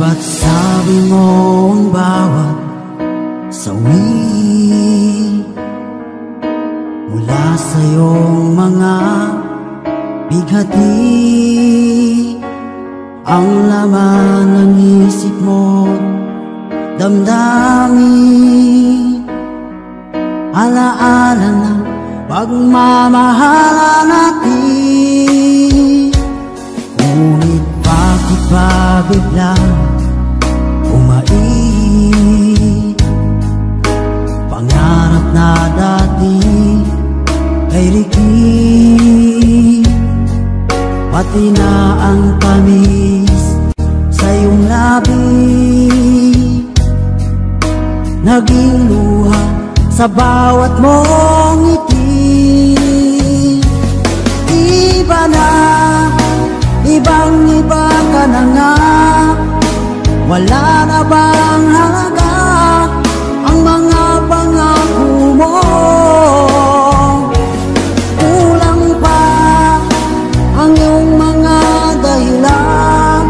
Ba't sabi mo ang bawat sawi mula sa iyong mga bighati, ang laman ng isip mo, damdamin, alaala ng pagmamahalan natin. Ngunit bakit ba biglang umait? Pangarap na dati ay rikit, pati na ang tamis sa iyong labi, naging luha sa bawat mong ngiti. Iba na, ibang-iba ka na nga, wala na bang halaga ang mga pangako mo? Kulang pa ang iyong mga dahilan,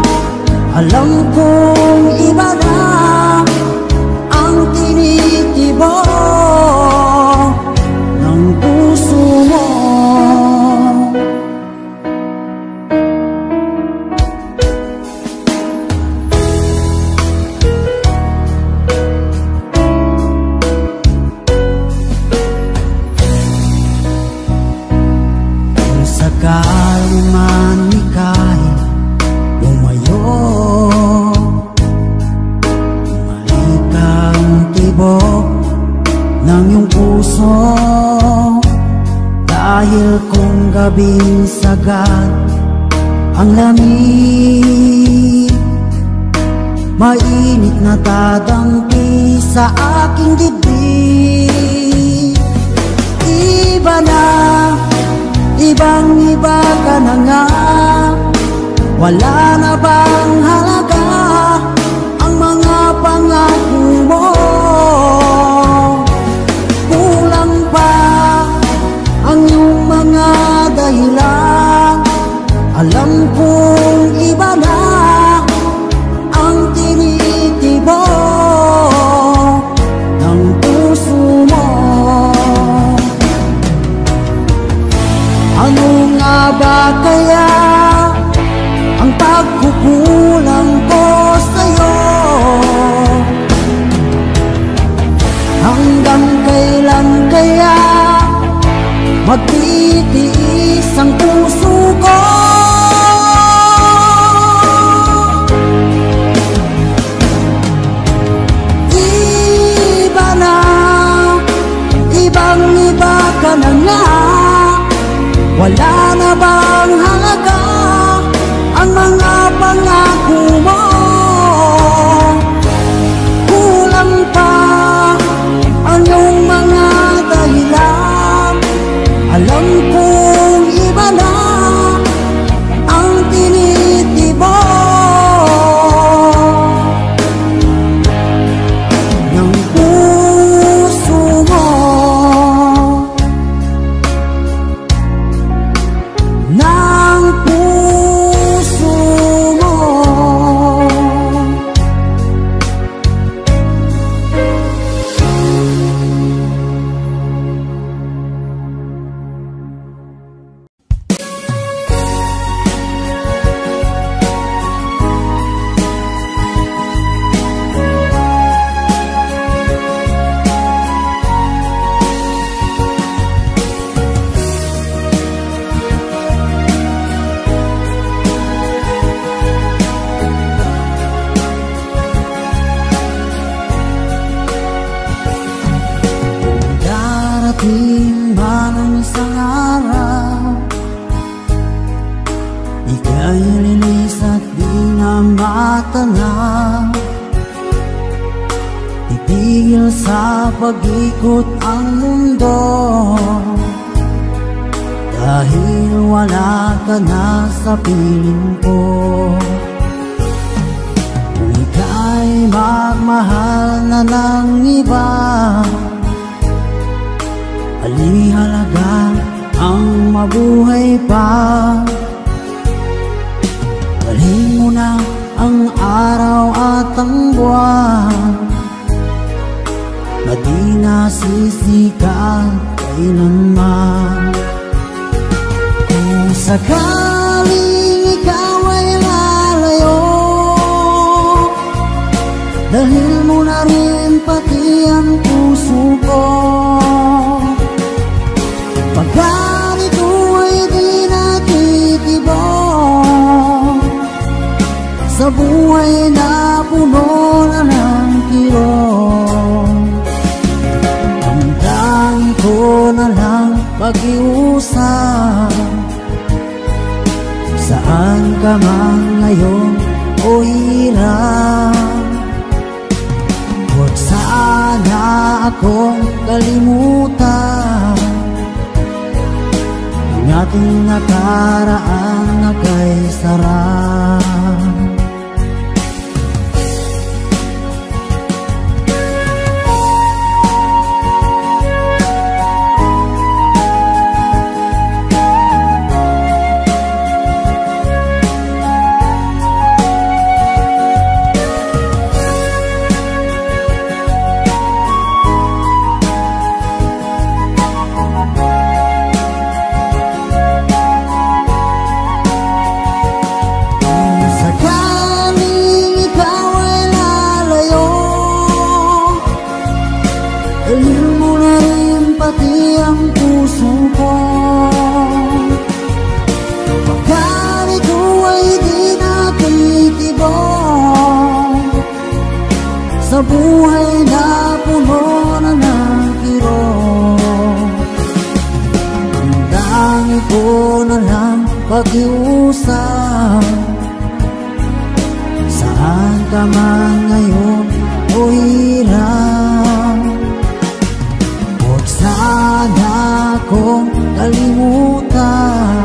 alam kong iba na ang tinitibok ng puso mo. Sakali man ika'y lumayo, malikang tibok ng iyong puso, dahil kung gabing sagad ang lamig, mainit na dadampi sa aking dibdib. Iba na, ibang-iba ka na nga, wala na bang halaga ang mga pangako mo? Kulang pa ang iyong mga dahilan, alam kong iba na ang tinitibok ng puso mo. Ano nga ba kaya ang pagkukulang ko sa'yo? Hanggang kailan kaya magtitiis ang puso ko? Iba na, ibang-iba ka na nga, wala na bang halaga ang mga pangako mo? Kulang pa ang iyong mga dahilan, alam kong iba na ang tinitibok ng puso mo. Ng puso mo. Darating man ang isang araw, ika'y lilis at di na matanaw, titigil sa pag-ikot ang mundo, dahil wala ka na sa piling ko. Kung ika'y magmahal na ng iba, halihalaga ang mabuhay pa. Dalhin mo na ang araw buwan na di nasisikat kailanman. Kung sakaling ikaw ay lalayo, dahil mo na rin pati ang puso ko. Pagkat ito ay di natitibok sa buhay na puno na ng kirot. Ang tangi ko na lang pag-iusap, saan ka man ngayon o hirap. Huwag sana akong kalimutan ang ating nakaraan na kay sarap. Sa buhay na puno na ng kirot, ang dangi ko na lang pag-iusap, saan ka man ngayon o hirap. Huwag sana akong kalimutan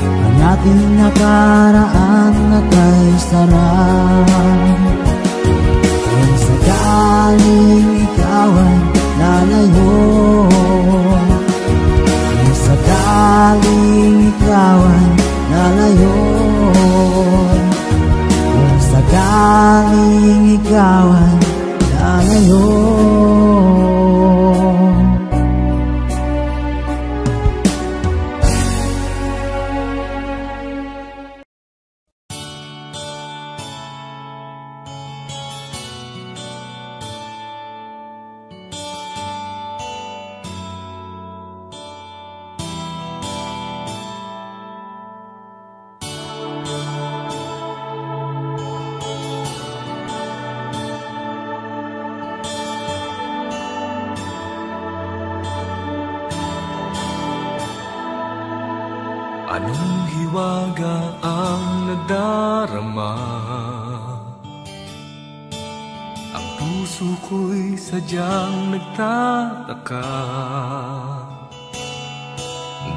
ang ating nakaraan na kay sarap. Sakaling ikaw ay lalayo, sakaling ikaw ay lalayo, sakaling ikaw ay lalayo. Anong hiwaga ang nadarama? Ang puso ko'y sadyang nagtataka.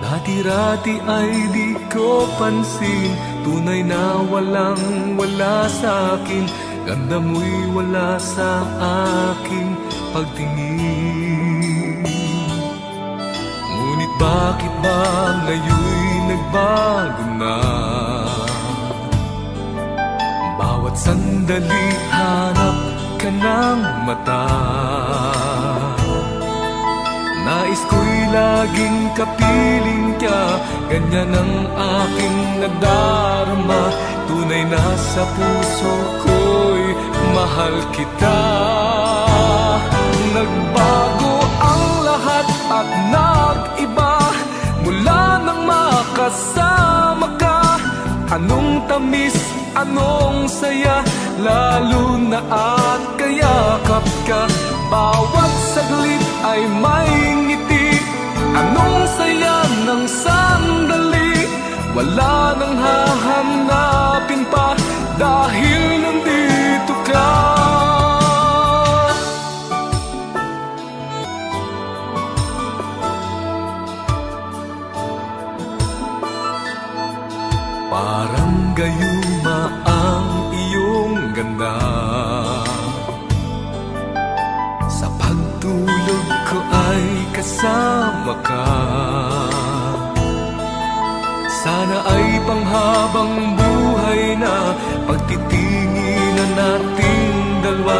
Dati-rati ay di ko pansin, tunay na walang-wala sa'kin. Ganda mo'y wala sa aking pagtingin. Ngunit bakit ba ngayon'y nagbago na? Bawat sandali hanap ka ng mata. Nais ko'y laging kapiling ka, ganyan ang aking nadarama. Tunay na sa puso ko'y mahal kita. Nagbago ang lahat at nag-iba mula nang makasama ka. Anong tamis, anong saya, lalo na at kayakap ka. Bawat saglit ay may ngiti, anong saya ng sandali. Wala nang hahanapin pa dahil nandito ka. Parang gayuma ang iyong ganda, sa pagtulog ko ay kasama ka. Sana ay panghabang buhay na pagtitinginan nating dalawa.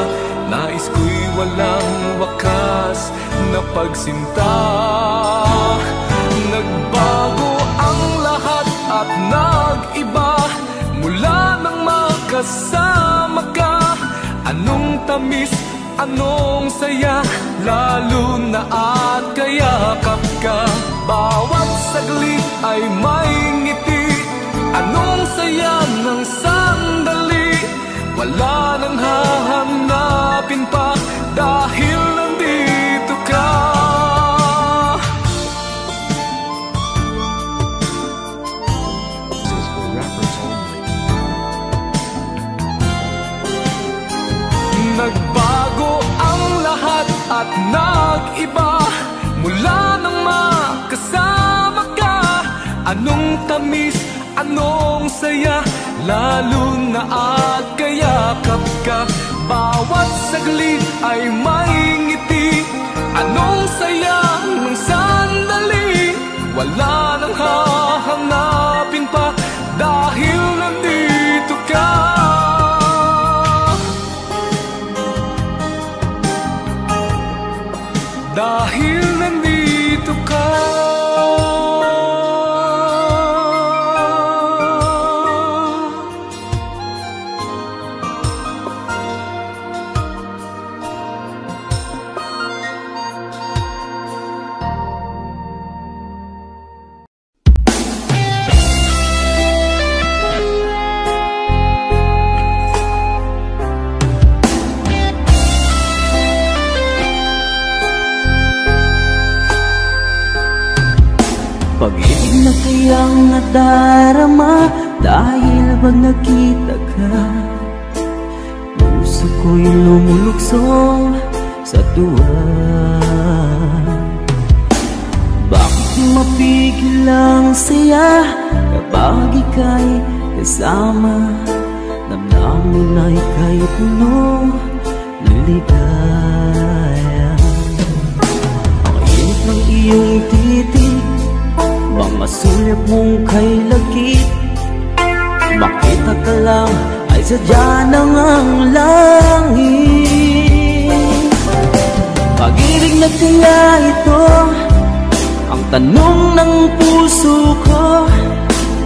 Nais ko'y walang wakas na pagsinta. Nagbago ang lahat at nag-iba mula nang makasama ka. Anong tamis, anong saya, lalo na at kayakap ka. Bawat saglit ay may ngiti, anong saya ng sandali. Wala nang hahanapin pa dahil nandito ka. Nagbago ang lahat at nag-iba mula nang makasama ka. Anong tamis, anong saya, lalo na at kayakap ka. Bawat saglit ay may ngiti, anong saya ng sandali. Wala nang hahanapin pa dahil nandito ka. Dahil nandito ka. Pag-ibig na kayang nadarama dahil pag nakita ka, puso ko'y lumulukso sa tuwa. Bakit di mapigil ang saya kapag ika'y kasama? Damdamin na ika'y puno ng ligaya. Ang init ng iyong titig, mga sulyap mong kay lagkit, makita ka lang ay sadya ng ang langit. Pag-ibig na kaya ito ang tanong ng puso ko.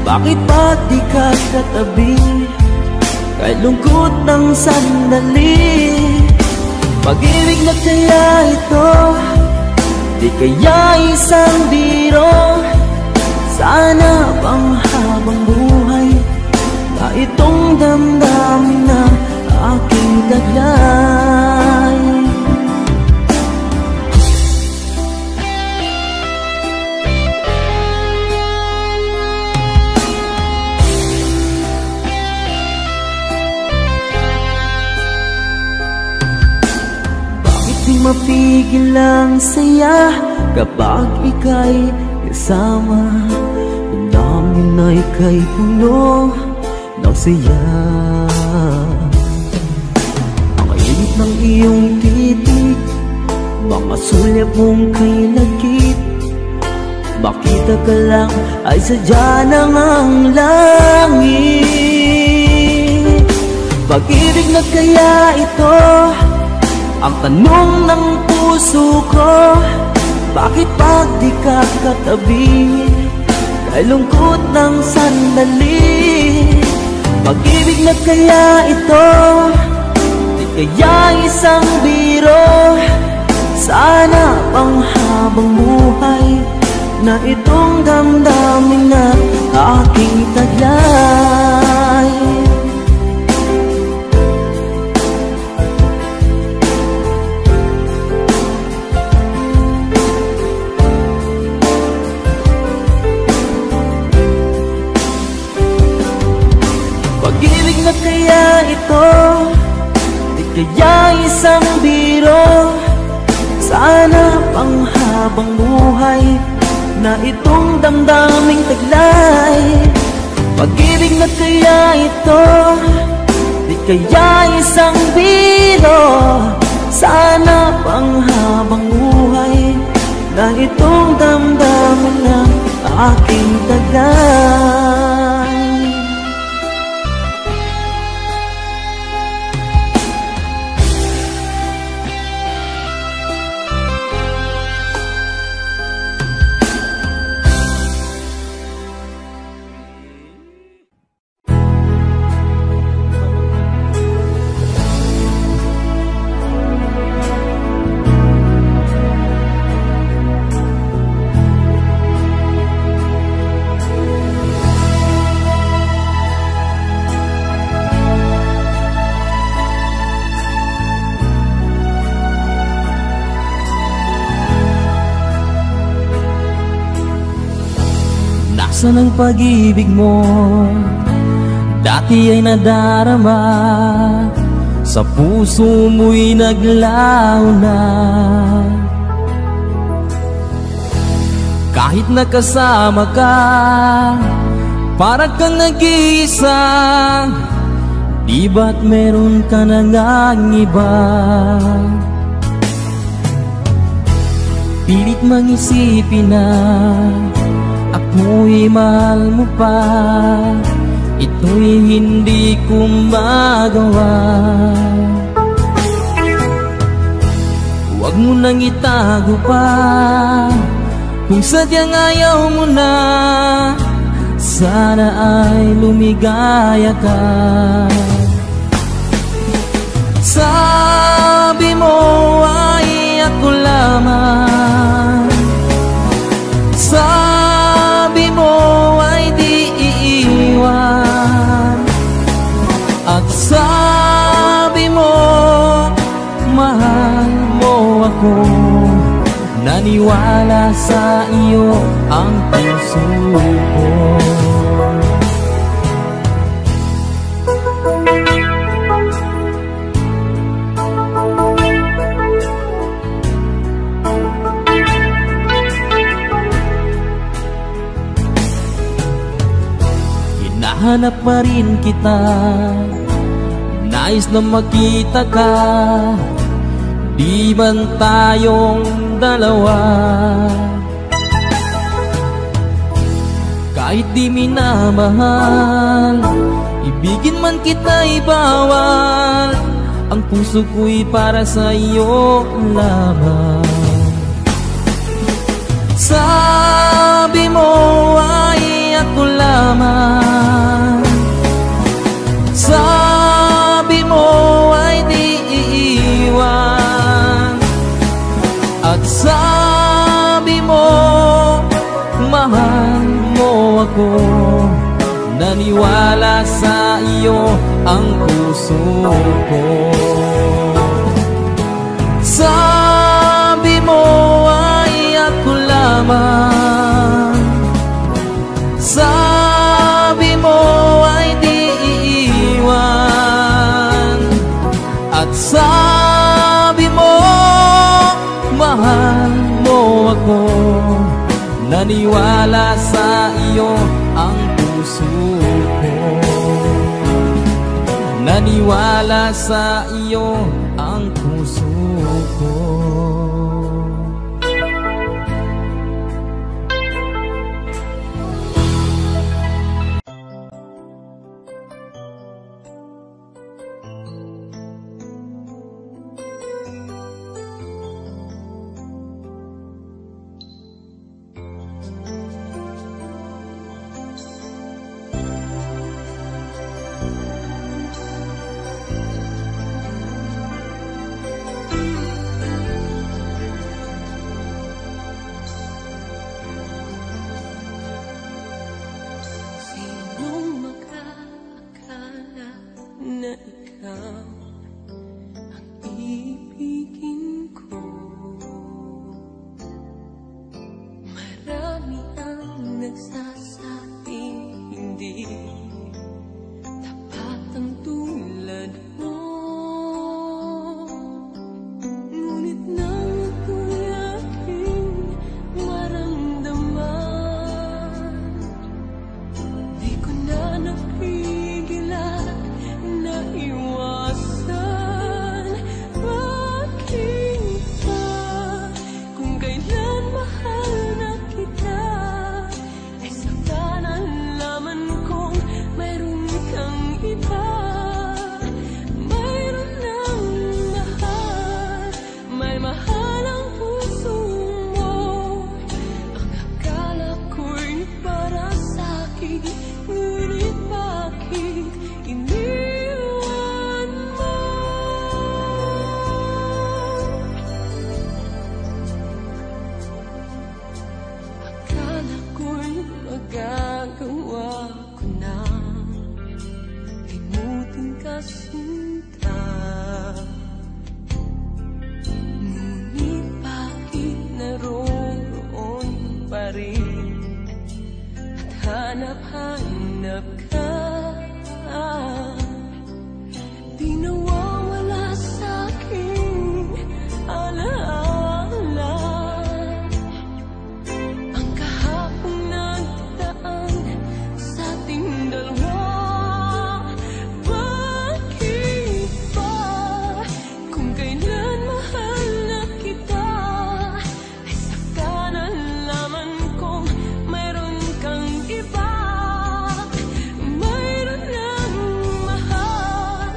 Bakit pa di ka katabi kay lungkot ng sandali? Pag-ibig na kaya ito, di kaya isang biro. Sana pang habang buhay na itong damdamin na aking taglay. Bakit di mapigil ang saya kapag ika'y kasama? Damdamin na ika'y puno ng saya. Ang init ng iyong titig, mga sulyap mong kay lagkit, makita ka lang ay sadya ng ang langit. Pag-ibig na kaya ito ang tanong ng puso ko. Bakit pag di ka katabi kay lungkot ng sandali? Pag-ibig na kaya ito, di kaya isang biro. Sana pang habang buhay na itong damdamin na aking taglay. Pag-ibig na kaya ito, di kaya isang biro. Sana pang habang buhay na itong damdaming taglay. Pag-ibig na kaya ito, di kaya isang biro. Sana pang habang buhay na itong damdamin ng aking taglay. Saan ang pag-ibig mo dati ay nadarama, sa puso mo'y naglaho na. Kahit nakasama ka, para kang nag-iisa, di ba't meron ka na ngang iba? Pilit mang isipin na ako'y mahal mo pa, ito'y hindi ko magawa. Huwag mo nang itago pa, kung sadyang ayaw mo na, sana ay lumigaya ka. Sabi mo ay ako lamang, sabi mo ay di iiwan, at sabi mo mahal mo ako. Naniwala sa iyo ang puso ko. Hinahanap pa rin kita, nais na makita ka, di man tayong dalawa. Kahit di minamahal, ibigin man kita'y bawal, ang puso ko'y para sa iyo lamang. Sabi mo ay ako lamang, sabi mo ay di iiwan, at sabi mo mahal mo ako. Naniwala sa iyo ang puso ko. Sabi mo ay ako lamang, sabi mo ay di iiwan, at sabi mo mahal mo ako. Naniwala sa iyo ang puso ko. Naniwala sa iyo ang puso ko. naghanap-hanap ka, di nawawala sa'king alaala ang kahapong nagdaan sa ating dalawa. Bakit ba kung kailan mahal na kita ay saka nalaman kong mayroon kang iba? Mayroon ng mahal,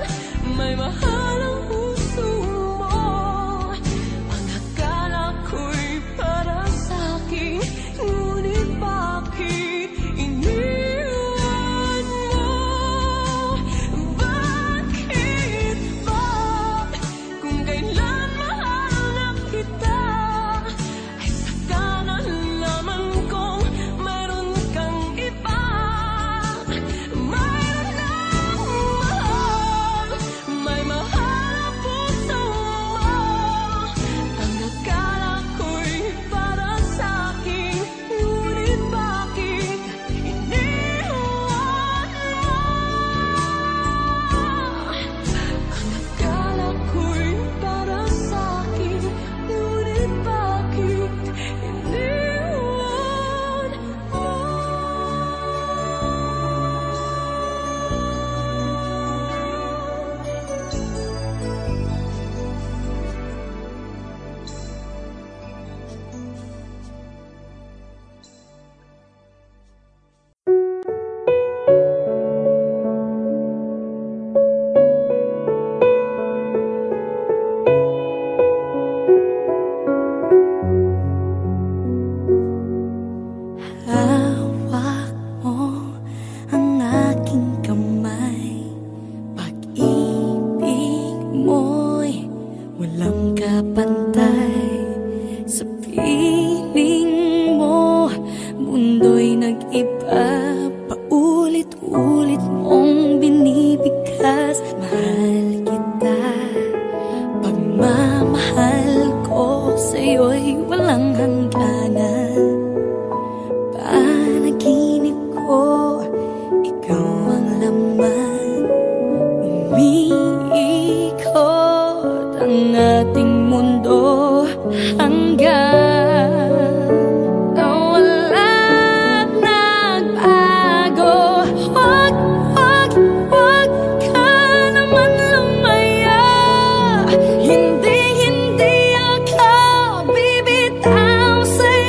may mahal ang puso mo. Ang akala ko'y para sa'kin, ngunit bakit iniwan mo? Bakit ba kung kailan mahal na kita ay saka nalaman kong mayroon kang iba? Mayroon ng mahal, may mahal ang puso mo. Ang akala ko'y para sa'kin, ngunit bakit iniwan mo? Ang akala ko'y para sa'kin, ngunit bakit iniwan mo? Hawak mo ang aking kamay, pag-ibig mo'y walang kapantay. Sa piling mo, mundo'y nag-iba, paulit-ulit mong binibigkas. Mahal kita, pagmamahal ko sa'yo'y walang hangganan. Panaginip ko, ikaw ang laman. Umiikot ang ating mundo hanggang nawala't nagbago. Huwag ka naman lumaya. Hindi ako bibitaw sa'yo.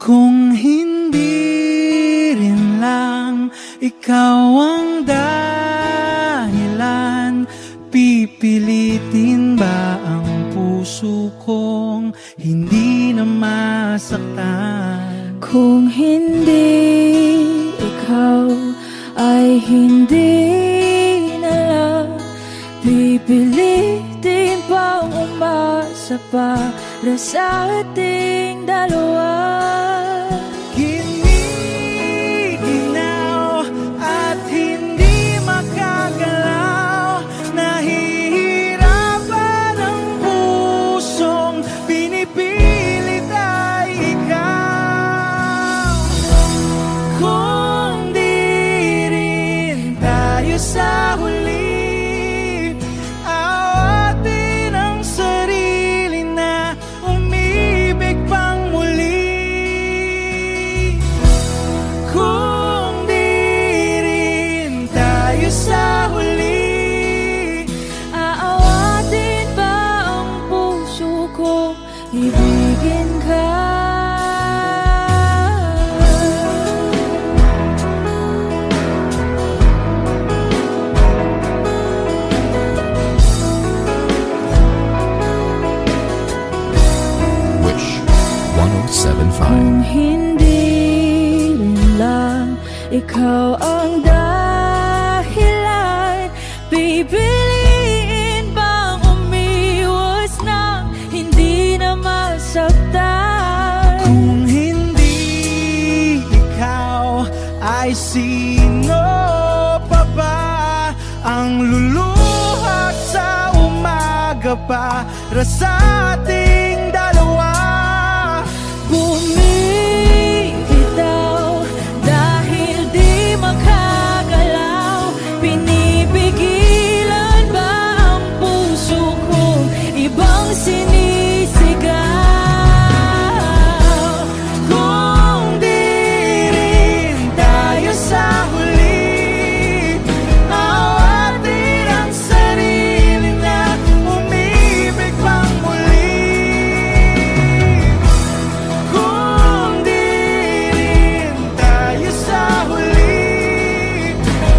Kung hindi rin lang ikaw ang dahilan, pipilitin ba ang puso kong hindi na masaktan? Kung hindi ikaw ay hindi na lang, pipilitin pang umasa para sa ating dalawa. Giniginaw at hindi makagalaw, nahihirapan ang pusong pinipilit ay ikaw. Kung di rin tayo sa huli, awatin ang sarili na umibig pang muli. Kung di rin tayo sa huli, Aawatin ba ang puso ko, ibigin ka? Wish 1075. Kung hindi rin lang ikaw ang dahilan, pipiliin bang umiwas nang hindi na masaktan? kung hindi ikaw, ay sino pa ba ang luluha sa umaga para sa ating dalawa? Bumibitaw dahil di makagalaw, pinipigilan ba ang puso kong ibang sinisigaw? Kung di rin tayo sa huli, awatin ang sarili na umibig pang muli. Kung di rin tayo sa huli,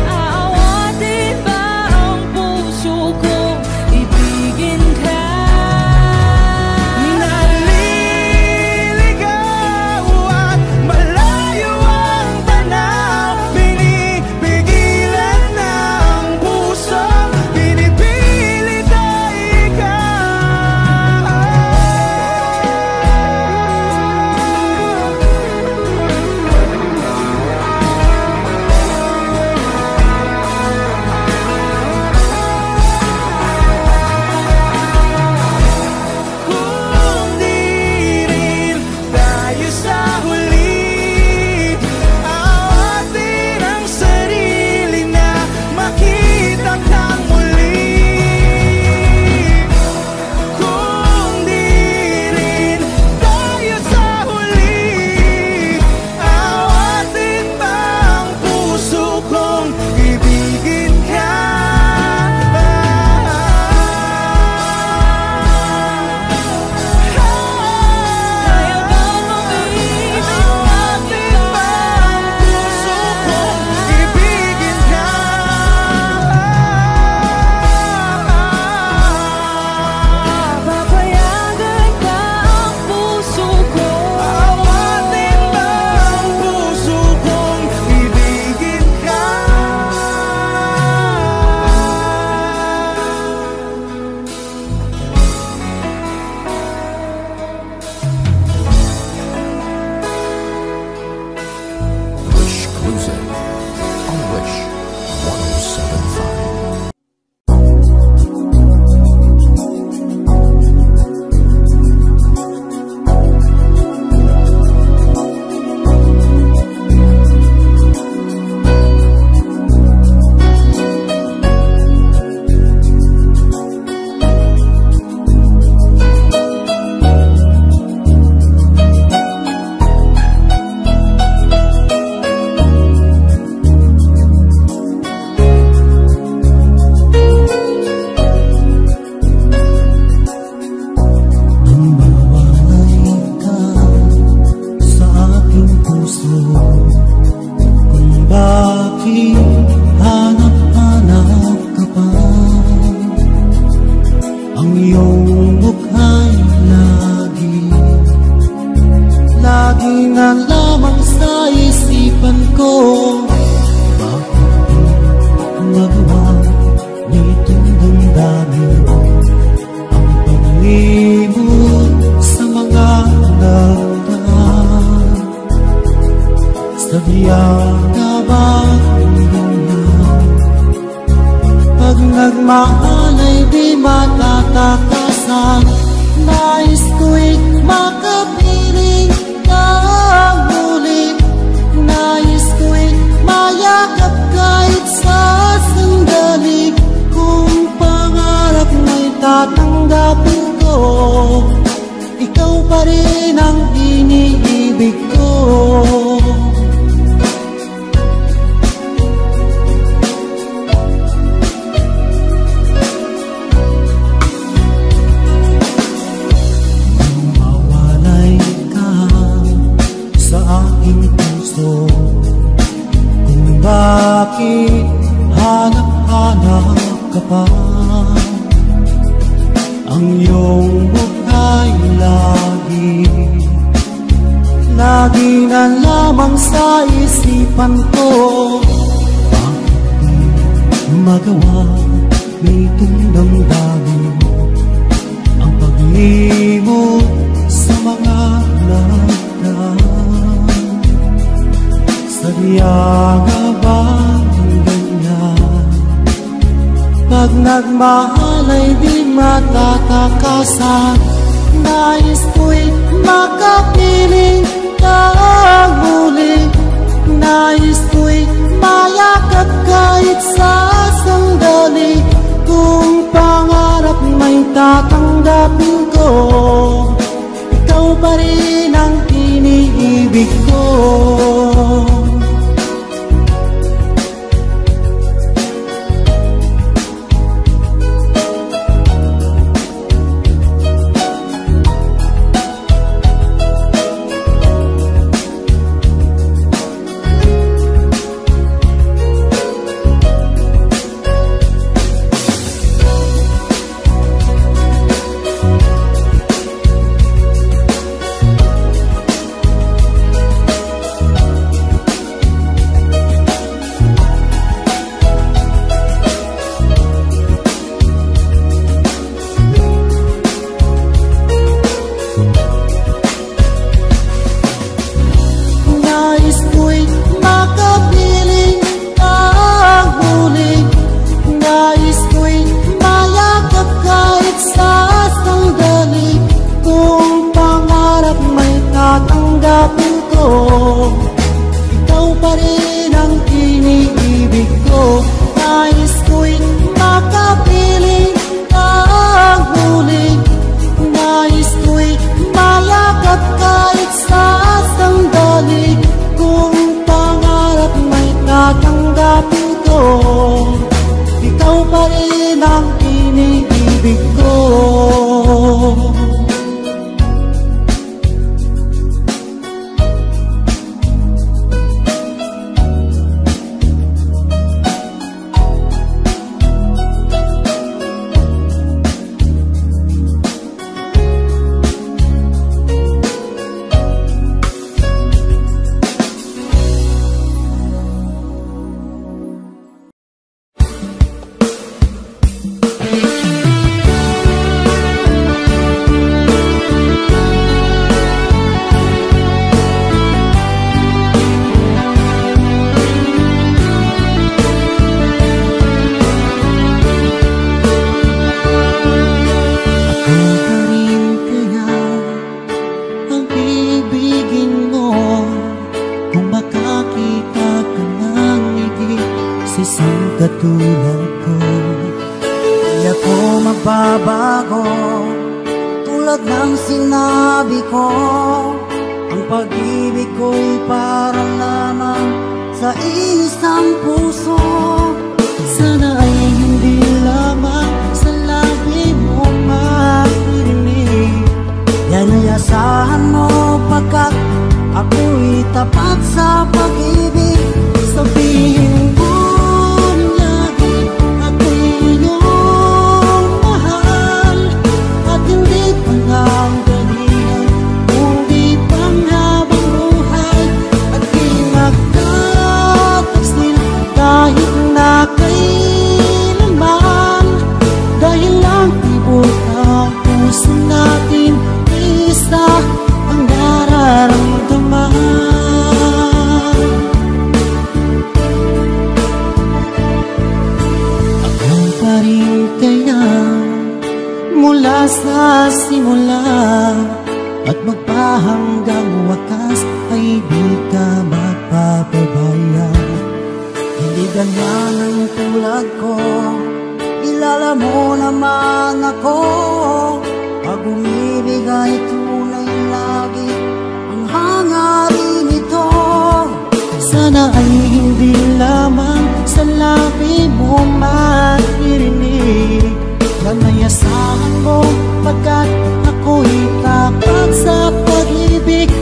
Aawatin ba ang puso kong ibigin ka? ang iyong mukha'y lagi na lamang sa isipan ko. Bakit magawa nitong damdamin ang pag-ibig sa mga nagdaan? Sabihan ka ba ganyan? Pag nagmahal ay di matatakasan. Nais ko'y makapiling kang muli. Nais ko'y mayakap kahit sa sandali. Kung pangarap mo'y tatanggapin ko, ikaw pa rin ang iniibig ko. Kung bakit hanap-hanap ka pa, ang iyong mukha'y lagi na lamang sa isipan ko. Bakit magawa nitong damdamin ang pag-ibig sa mga lagdan? Sadya ka bang ganyan? Pag nagmahal ay di matatakasan. Nais ko'y makapiling kang muli. Nais ko'y mayakap kahit sa sandali. Kung pangarap may tatanggapin ko, ikaw pa rin ang iniibig ko. Ikaw pa rin ang iniibig ko. Nais ko'y makapiling kang muli. Nais ko'y mayakap kahit sa sandali. Kung pangarap may tatanggapin ko, ikaw pa rin ang iniibig ko. Katulad ko, di ako magbabago. Tulad ng sinabi ko, ang pag-ibig ko'y para lamang sa isang puso. Sana ay hindi lamang sa labi mo maririnig. Yan ay asahan mo pagkat ako'y tapat sa pag-ibig. Sabihin mo lagi ako'y iyong mahal. mula sa simula at magpahanggang wakas ay di ka magpapabaya. Hindi ganyan ang tulad ko, kilala mo naman ako. Pag umibig ay tunay lagi ang hangarin ito. Sana ay hindi lamang sa labi mo maririnig na nayasahan mo, pagkat ako'y tapat sa pag-ibig.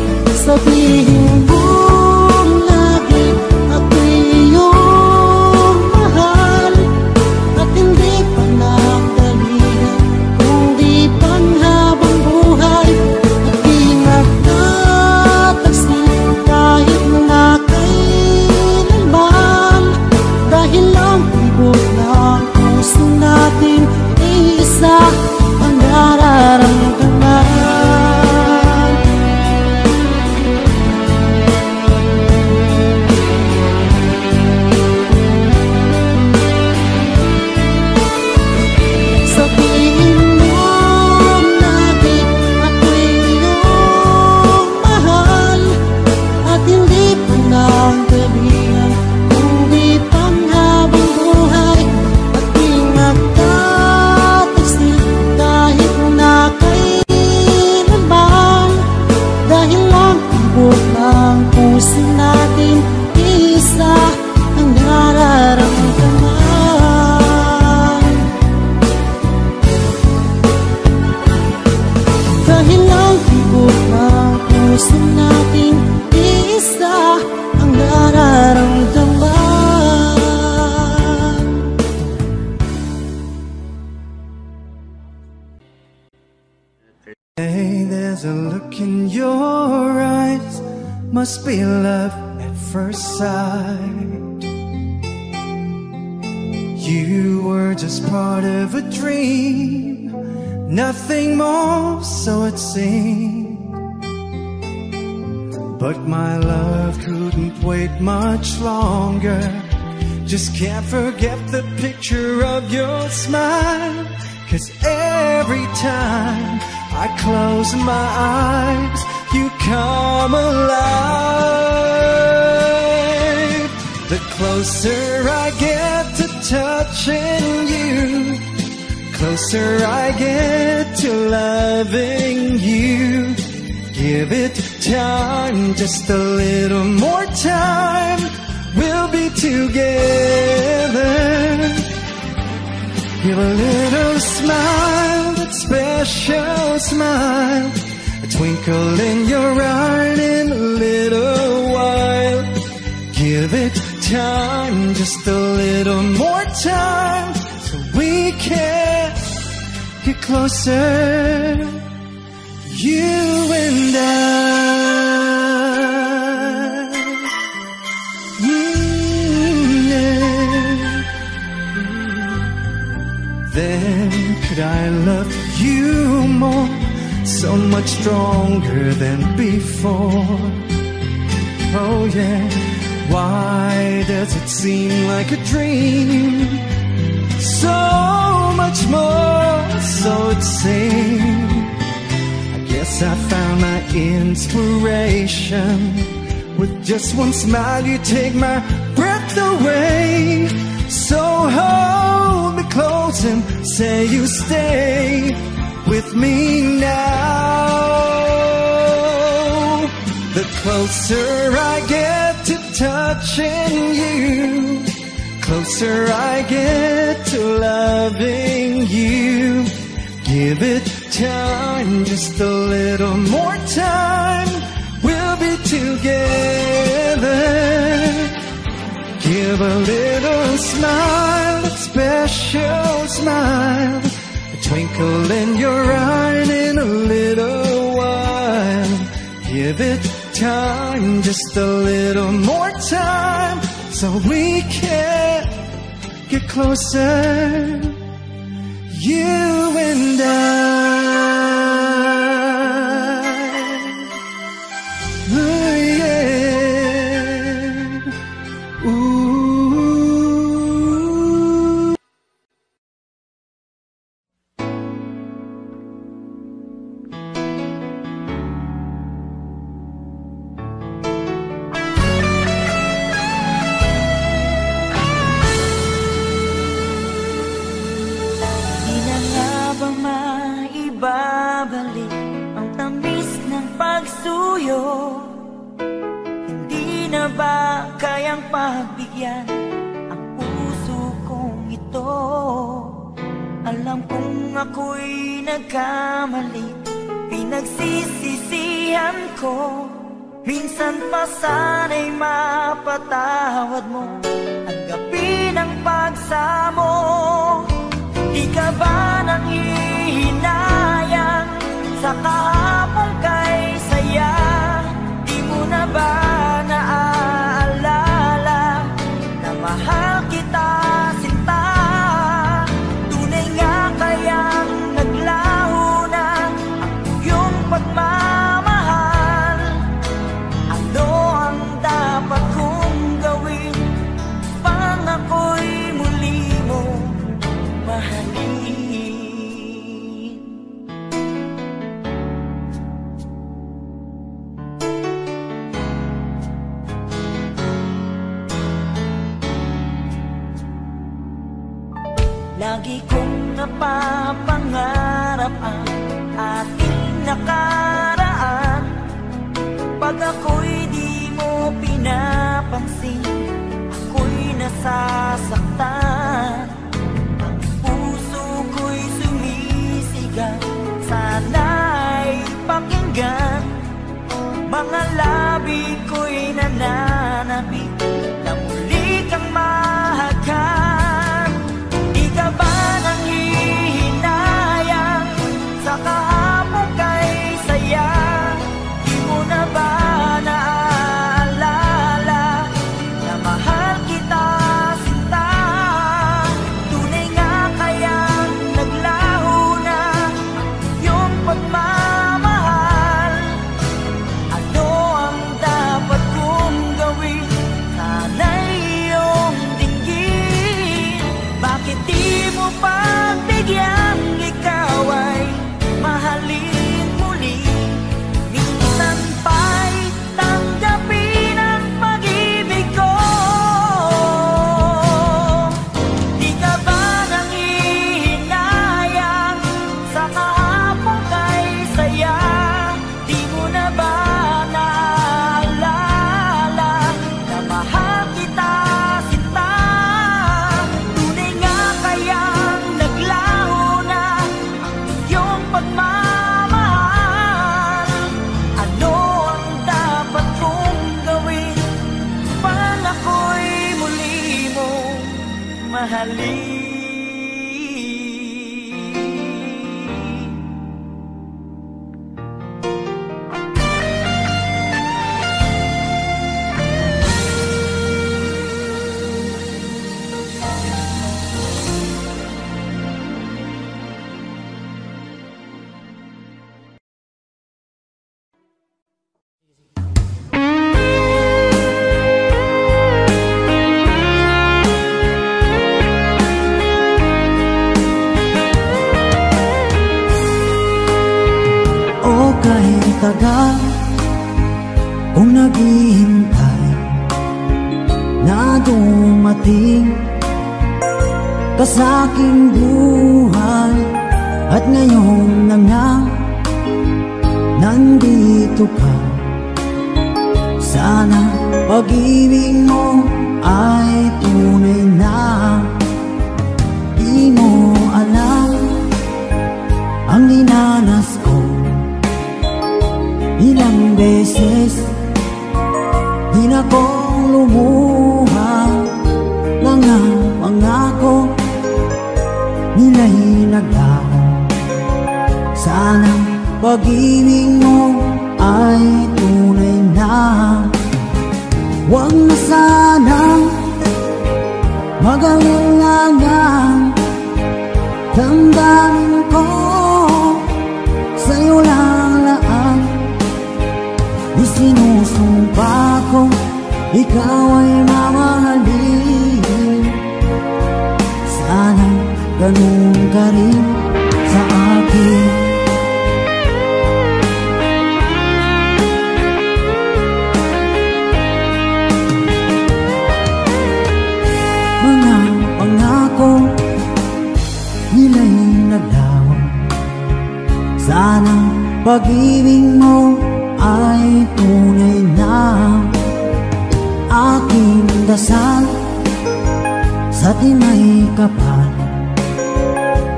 Sabihin mong lagi ako'y iyong mahal, at hindi pa nagdalihan kundi panghabang buhay. At di magtataksil kahit na kailanman, dahil lang ibig ng puso natin isa ang nararamdaman. Sabihin mo lagi ako'y iyong mahal, at hindi pa nagdalihan kundi panghabang buhay. At di magtataksil kahit na kailanman, dahil lang tibok ng puso natin isa ang nararamdaman. Dahil lang tibok ng puso natin isa ang nararamdaman. Hey, there's a look in your eyes, must be love at first sight. You were just part of a dream, nothing more, so it seemed. But my love couldn't wait much longer. Just can't forget the picture of your smile, 'cause every time I close my eyes, you come alive. The closer I get to touching you, closer I get to loving you. Give it time, just a little more time, we'll be together. Give a little smile, that special smile, a twinkle in your eye in a little while. Give it time, just a little more time, so we can get closer, you and I. Then could I love you more, so much stronger than before? Oh yeah, why does it seem like a dream? So much more, so it seems. I guess I found my inspiration. With just one smile you take my breath away. So hold me close and say you stay with me now. The closer I get to touching you, closer I get to loving you. Give it time, just a little more time, we'll be together. Give a little smile, a special smile, a twinkle in your eye in a little while. Give it time, just a little more time, so we can get closer, you and I. Oh, yeah. Ooh. bumabalik ang tamis ng pagsuyo. Hindi na ba kayang pagbigyan ang puso kong ito? Alam kong ako'y nagkamali, pinagsisisihan ko. Minsan pa sana'y mapatawad mo ang gabi ng pagsamo. Di ka ba nanghihinayang sa kahapon kay saya? Di mo na ba naaalala na mahal kita sinta? Tunay nga kayang naglaho na ang iyong pagmamahal? Ano ang dapat kong gawin pang ako'y muli mo mahalin? Lagi kong napapangarap ang ating nakaraan. Pag ako'y di mo pinapansin, ako'y nasasaktan. Ang puso ko'y sumisigaw, sana'y pakinggan. Mga labi ko'y nananabik na muli kang mahagkan. Di ka ba nanghihinayang sa kahapon kay saya? Di mo na ba naaalala na mahal kita sinta? Tunay nga kayang naglaho na yung pagmamahal? Ano ang dapat kong gawin? Sana'y iyong dinggin. Bakit di mo pagbigyan ikaw ay mahalin muli? Minsan pa'y tanggapin ang pag-ibig ko. Di ka ba nanghihinayang sa kahapon kay saya? Di mo na ba naaalala na mahal kita sinta? Tunay nga kayang naglaho na ang iyong pagmamahal? Ano ang dapat kong gawin pang ako'y muli mo mahalin? O kahit tagal kung naghihintay na dumating ka sa aking buhay, at ngayon na nga nandito ka. Sana pag-ibig mo ay tunay na. Di mo alam ang dinanas ko. Ilang beses di na kong lumuha. Mga pangako nila'y naglaho. Sana pag-ibig mo ay tunay na. Huwag na sanang mag-alinlangan. Damdamin ko sa'yo lang laan. Isinusumpa ko ikaw ay mamahalin. Sana ganun ka rin sa akin. Mga pangako nila'y naglaho. Sana pag-ibig mo ay tunay na aking dasal sa tinay kapal.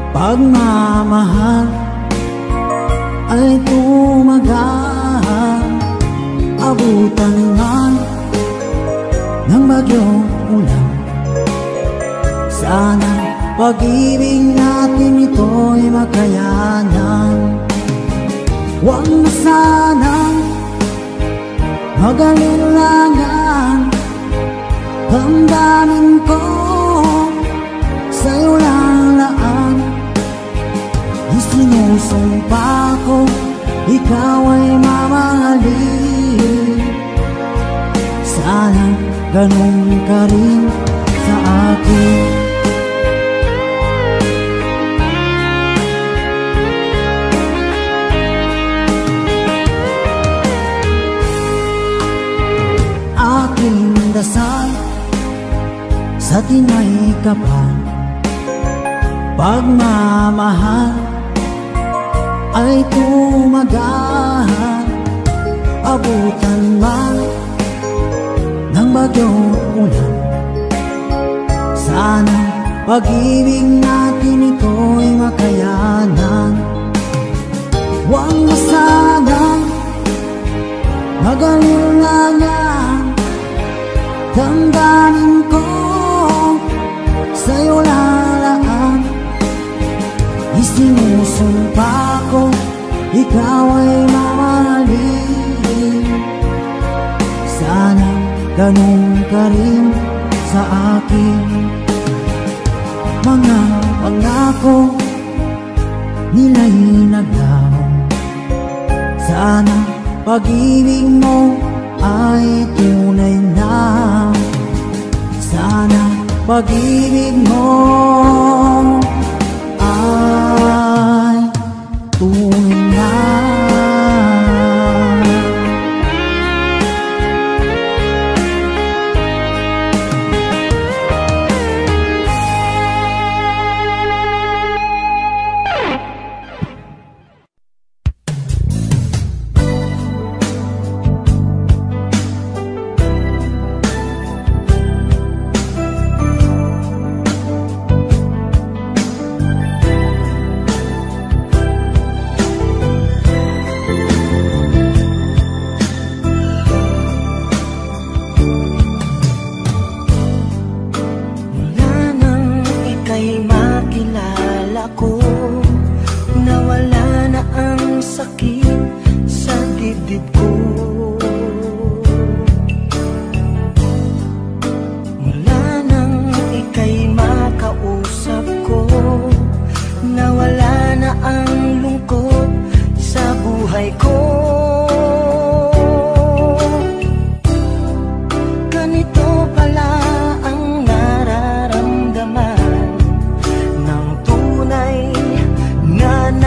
Pagmamahal ay tumagal, abutan man ng bagyong ulan. Sana pag-ibig natin ito'y makayanan. Huwag na sanang mag-alilangan, damdamin ko sa'yo lang laan. Isinusumpa ko, ikaw ay mamahalin. Sana ganun ka rin sa akin. Aking dasal sa tinay kapal, pagmamahal ay tumagal, abutan man ng bagyong ulan. Sana pag-ibig natin ito'y makayanan. Huwag na sanang mag-alilangan, damdamin ko sa'yo lalaan. Isinusumpa ko, ikaw ay mamahalin. Sana ganun ka rin sa akin. Mga pangako nila'y naglaho. Sana pag-ibig mo ay tunay na. Sana pag-ibig mo ay tunay na.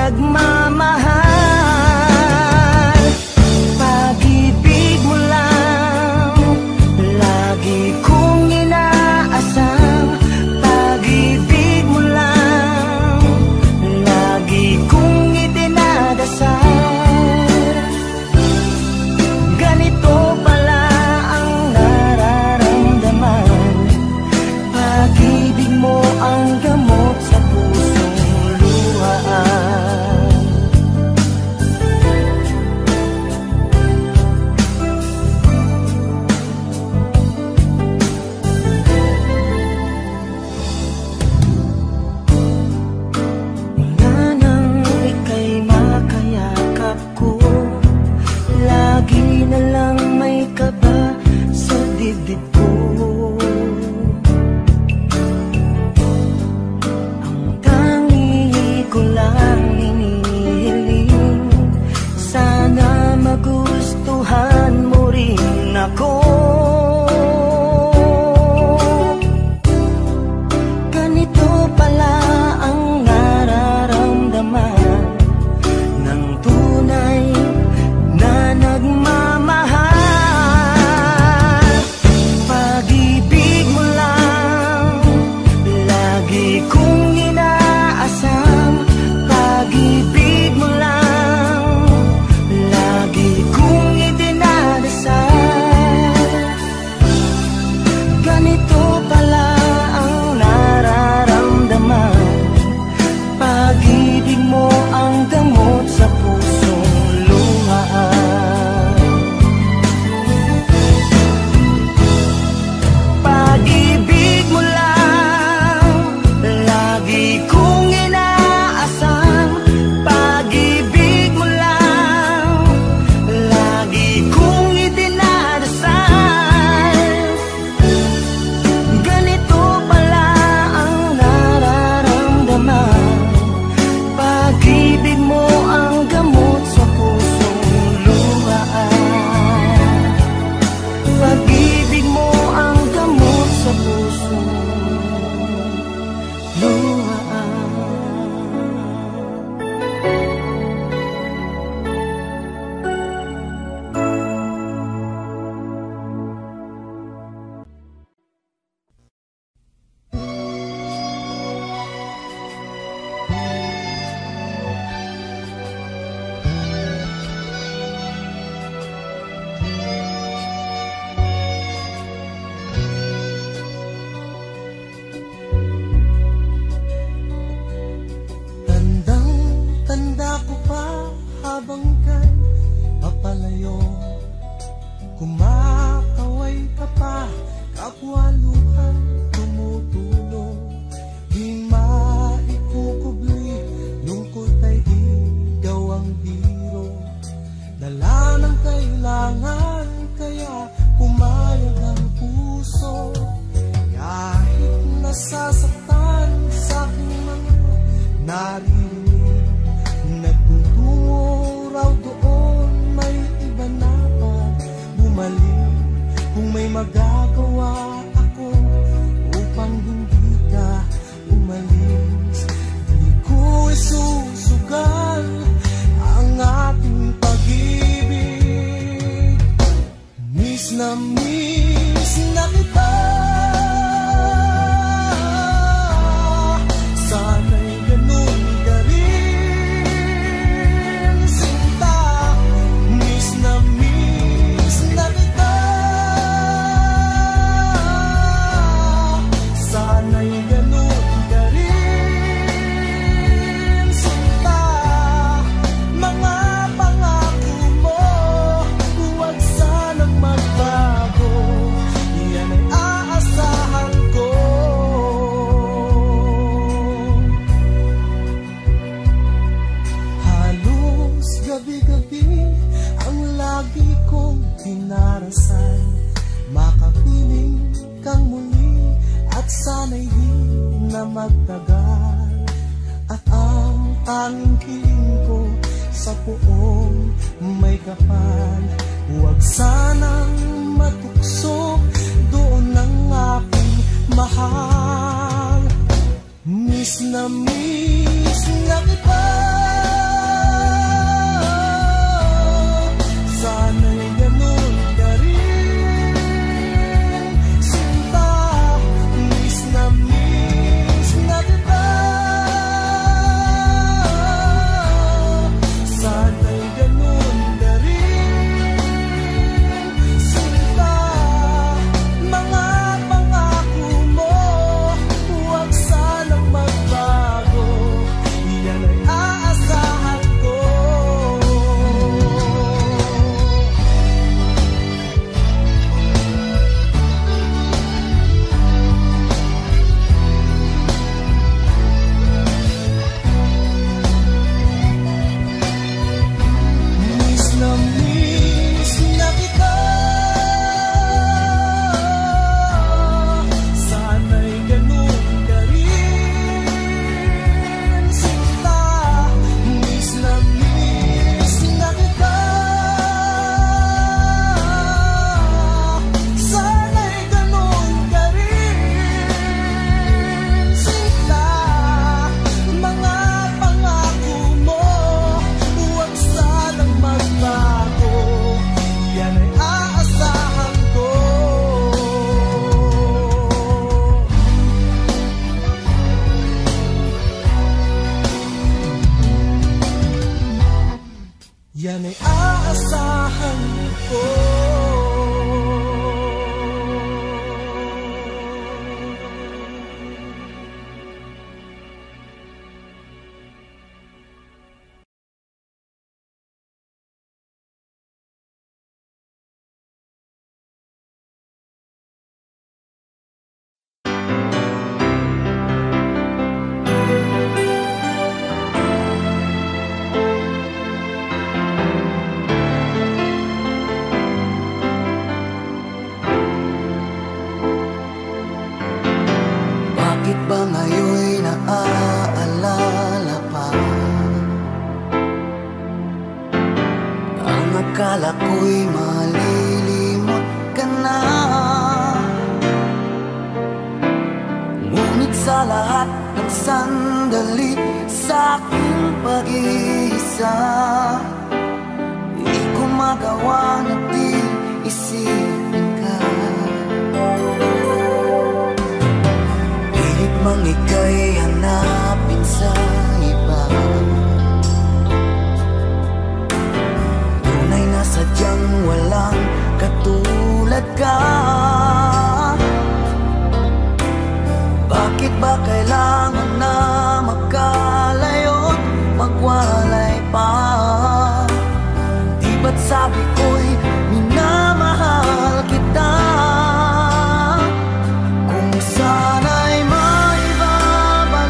Nagmamahal habang kay papalayo. Kumakaway ka pa, kapwaluhan tumutulong. Di maikukubli, lungkot ay di daw ang biro. Dala ng kailangan, kaya pumayag ang puso. Kahit nasasaktan sa aking mga naririnig, nagtutungo raw doon, may iba na pa bumalik. Kung may magagawa ako upang hindi ka umalis, di ko isusugal ang ating pag-ibig. Miss na kita, sana'y ganun ka rin, sinta. Miss na kita, sana'y ganun ka rin, sinta. Mga pangako mo, huwag sanang magbago, yan ay aasahan ko. Halos gabi-gabi ang lagi kong dinarasal, makapiling kang muli at sana'y di na magtagal. At ang tanging kiling ko sa puong may kapal, huwag sanang matukso doon ang aking mahal. Miss na kita, sana'y ganun ka rin, sinta. Miss na kita, sana'y ganun ka rin, sinta. Mga pangako mo, huwag sanang magbago, yan ay aasahan ko. Miss na kita, sana'y ganun ka rin, sinta. Miss na kita, sana'y ganun ka rin, sinta. Mga pangako mo, huwag sanang magbago, yan ay aasahan ko. Yan ay aasahan ko. Bakit ba ngayon'y naaalala pa ang akala ko'y malilimot ka na? Ngunit sa lahat ng sandali sa aking pag-iisa, di ko magawa na di isipin ka. Pilit mang ika'y hanapin sa iba, tunay na sadyang walang katulad ka. Bakit ba kailangan na magkalayo't magwalay pa? ba't sabi ko'y minamahal kita? Kung sana'y maibabalik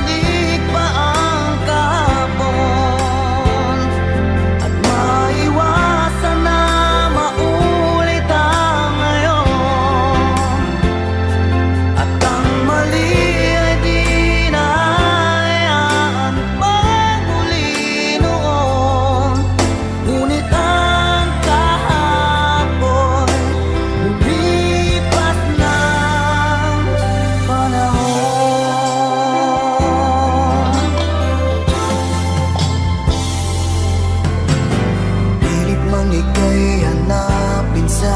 pa ang kahapon at maiwasan na maulit ang ngayon, at ang mali ay di na hayaan magmuli noon. Ngunit ang kahapon lumipas ng panahon. Pilit mang ika'y hanapin sa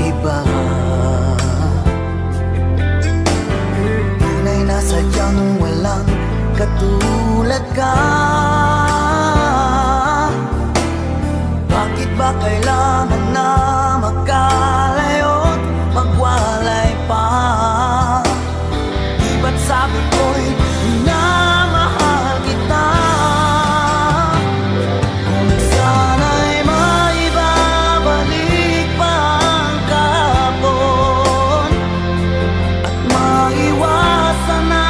iba, tunay na sadyang walang katulad ka. Bakit ba kailangan na magkalayo't magwalay pa? Di ba't sabi ko'y minamahal kita? Kung sana'y maibabalik pa ang kahapon at maiwasan na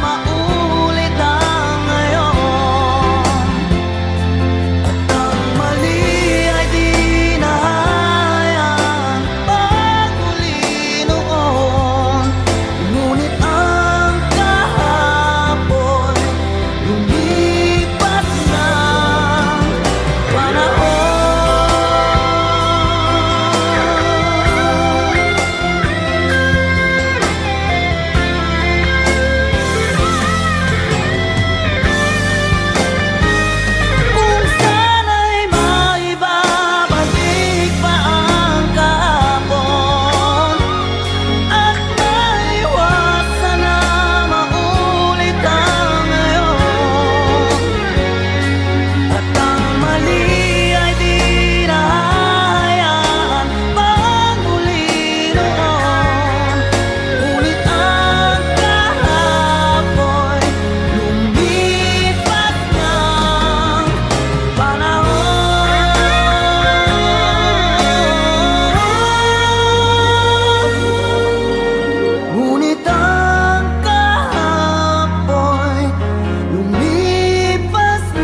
maulit ang ngayon, at ang mali ay di na hayaan magmuli noon. Ngunit ang kahapon lumipas ng panahon. Kung sana'y maibabalik pa ang kahapon at maiwasan na maulit ang ngayon, at ang mali ay di na hayaan magmuli noon. Ngunit ang kahapon lumipas ng panahon. Ngunit ang kahapon lumipas ng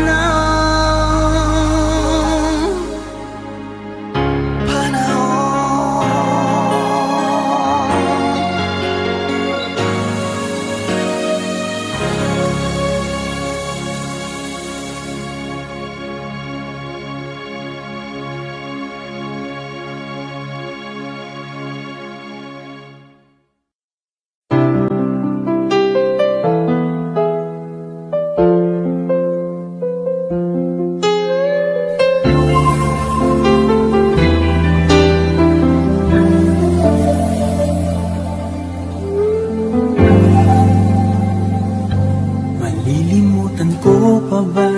Malilimutan ko pa ba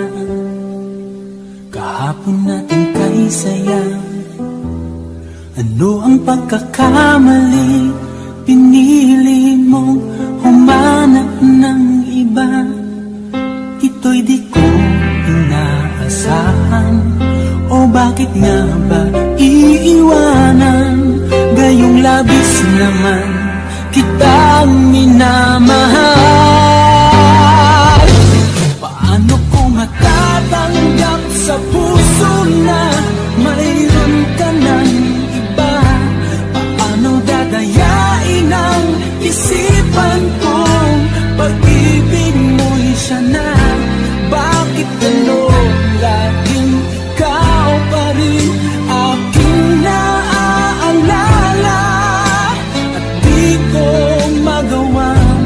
kahapon natin kay saya? Ano ang pagkakamali? Pinili mong humanap ng iba. Ito'y di ko inaasahan. O bakit nga ba iiwanan? Gayong labis naman kitang minamahal. Paano ko matatanggap sa puso na mayroon ka ng iba? Paano dadayain ang isipan kong pag-ibig mo'y siya na? Bakit gano'n laging ikaw pa rin aking naaalala? At di ko magawang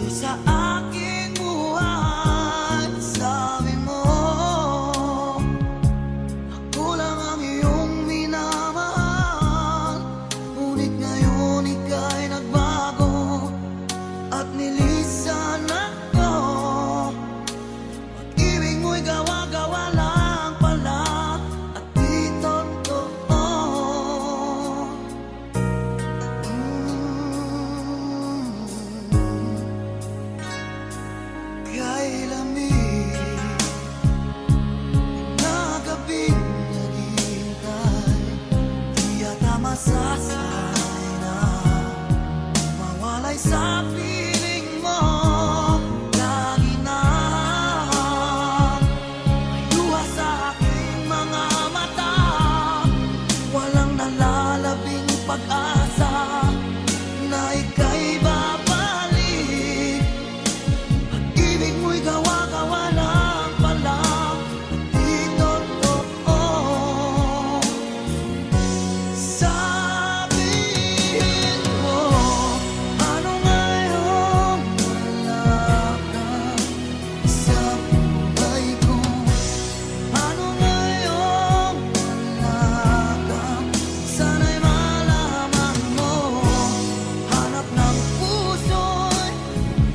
sa aking buhay. Sabi mo, ako lang ang iyong minamahal. Ngunit ngayon ika'y nagbago at nilisan ako. Pag-ibig mo'y gawa-gawa lang pala at di totoo. Kay lamig na gabing naghihintay, di yata masasay na mawalay sa piling mo. Lagi na may luha sa aking mga mata, walang nalalabing pag-asa na ika'y babalik. Pag-ibig mo'y gawa-gawa lang pala, di totoo. Sabihin mo, ano ngayon wala ka sa buhay ko? Ano ngayon wala ka? Sana'y malaman mo, hanap ng puso'y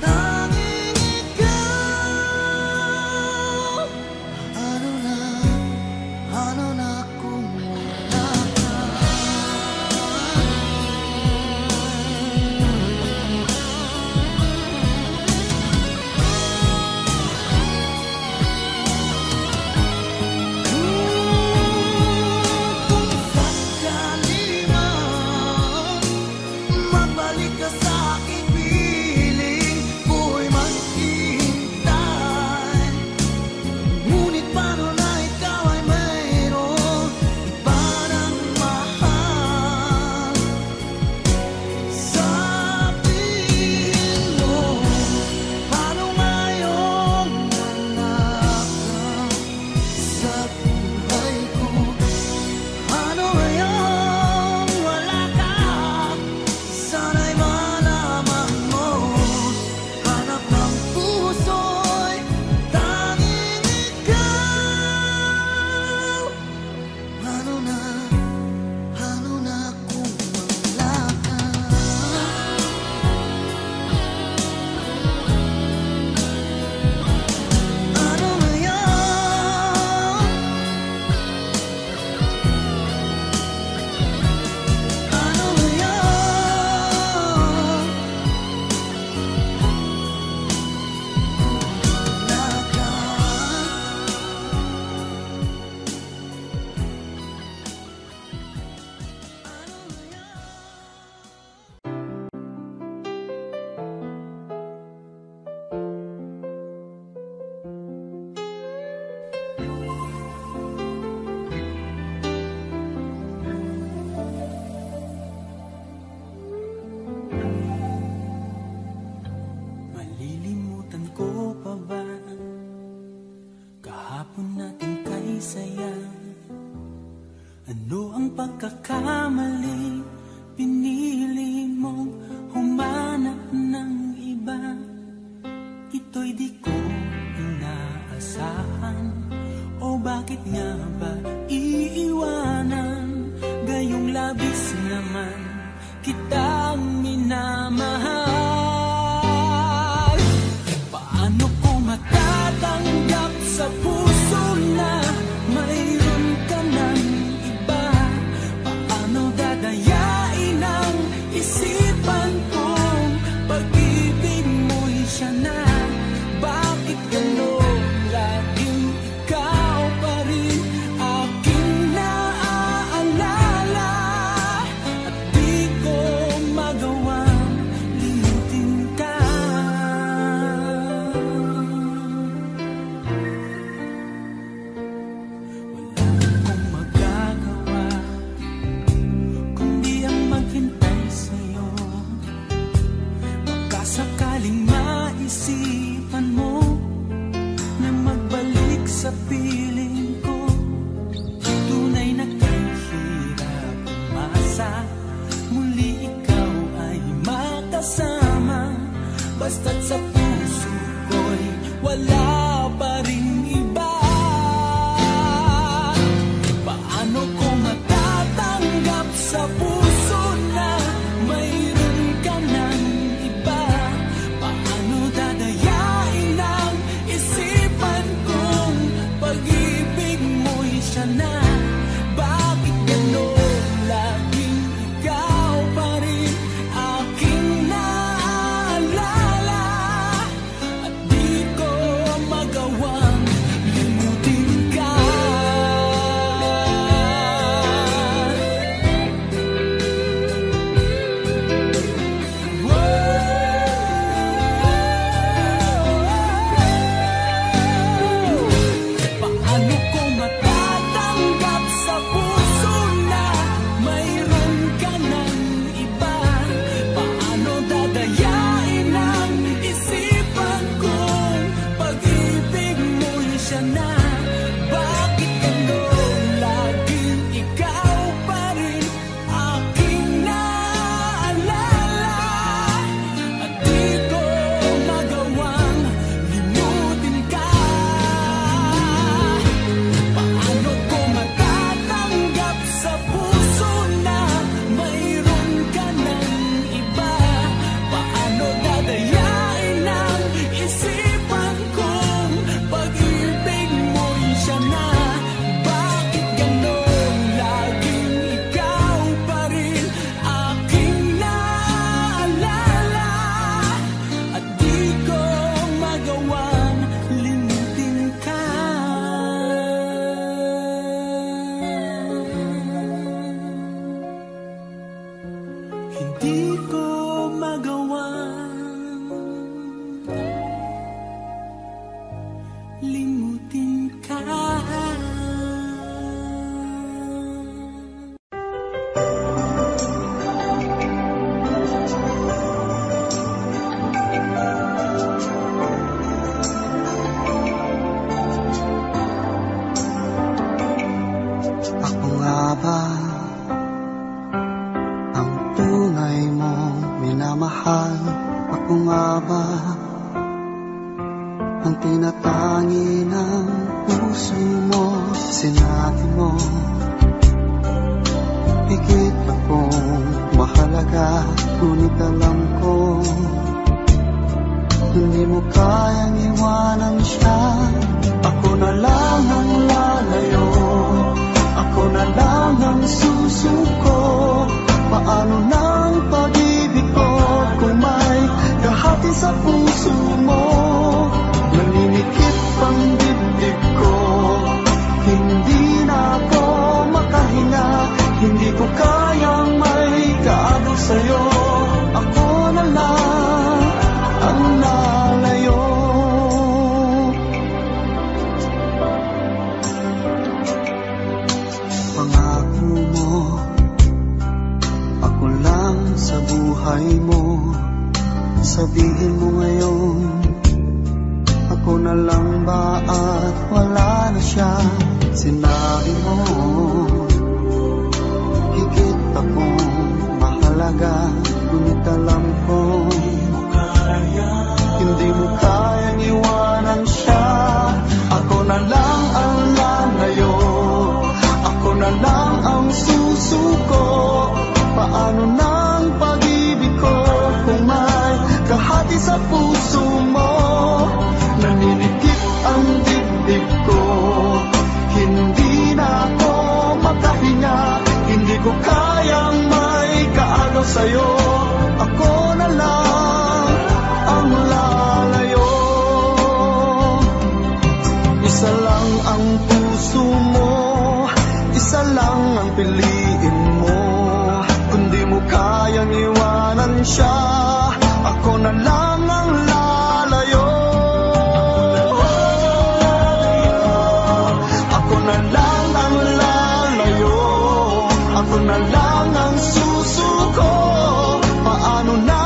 tanging ikaw. Ano na kung wala ka? Kung sakali man magbalik ka sa aking piling, ko'y maghihintay. Ngunit paano na ikaw ay mayroong iba ng mahal? Sabihin mo, paano ngayon wala ka sa buhay ko? Ano ngayon wala ka? Sana'y malaman mo, hanap ng puso'y tanging ikaw. Ano na kung wala ka? Ano ngayon? Ano ngayon? Wala ka. Malilimutan ko pa ba kahapon natin kay saya? Ano ang pagkakamali? Pinili mong humanap ng iba. Ito'y di ko inaasahan. O bakit nga ba iiwanan? Gayong labis naman kitang minamahal. Paano ko matatanggap sa puso na mayroon ka ng iba? Paano dadayain ang isipan kong pag-ibig mo'y siya na? Bakit gano'n laging ikaw pa rin aking naaalala? At di ko magawang limutin ka. Wala akong magagawa kundi ang maghintay sa'yo. Baka sakaling maisipan mo na magbalik sa piling ko. Tunay na kahirap umasa, muli ikaw ay makasama. Basta't sa puso ko'y wala pa rin iba. Paano ko matatanggap sa puso na mayroon ka ng iba? Paano dadayain ang isipan kong pag-ibig mo'y siya na? Bakit gano'n laging ikaw pa rin aking naalala? At di ko magawang limutin ka. Paano ko matatanggap sa puso na mayroon ka ng iba? Paano dadayain ang isipan kong pag-ibig mo'y siya na? Bakit gano'n laging ikaw pa rin aking naalala? At di ko magawang limutin ka. Paano ko matatanggap sa puso na mayroon ka ng iba? Paano dadayain ang isipan kong pag-ibig mo'y siya na? Bakit gano'n laging ikaw pa rin aking naalala? At di ko magawang limutin ka. Hindi ko magawang limutin ka. Ako nga ba ang tunay mong minamahal? Ako nga ba ang tinatangi ng puso mo? Sinabi mo higit akong mahalaga, ngunit alam ko hindi mo kayang iwanan siya. Ako na lang ang lalayo, ako na lang ang susuko. Paano nang pag-ibig ko kung may kahati sa puso mo? Naninikip ang dibdib ko, hindi na ako makahinga. Hindi ko kayang may kaagaw sa'yo. Ako na lang ang lalayo. Pangako mo, ako lang sa buhay mo. Sabihin mo ngayon, ako na lang ba at wala na siya? Sinabi mo higit akong mahalaga, ngunit alam ko hindi mo kayang iwanan siya. Ako na lang ang lalayo, ako na lang ang susuko. Paano nang pag-ibig ko kung may kahati sa puso mo? Naninikip ang dibdib ko, hindi na ako makahinga. Hindi ko kayang may kaagaw sa'yo. Ako na lang ang lalayo. Isa lang ang puso mo, isa lang ang piliin mo. Kung di mo kayang iwanan siya, ako na lang ang lalayo. Ako na lang ang lalayo, ako na lang ang susuko. Paano na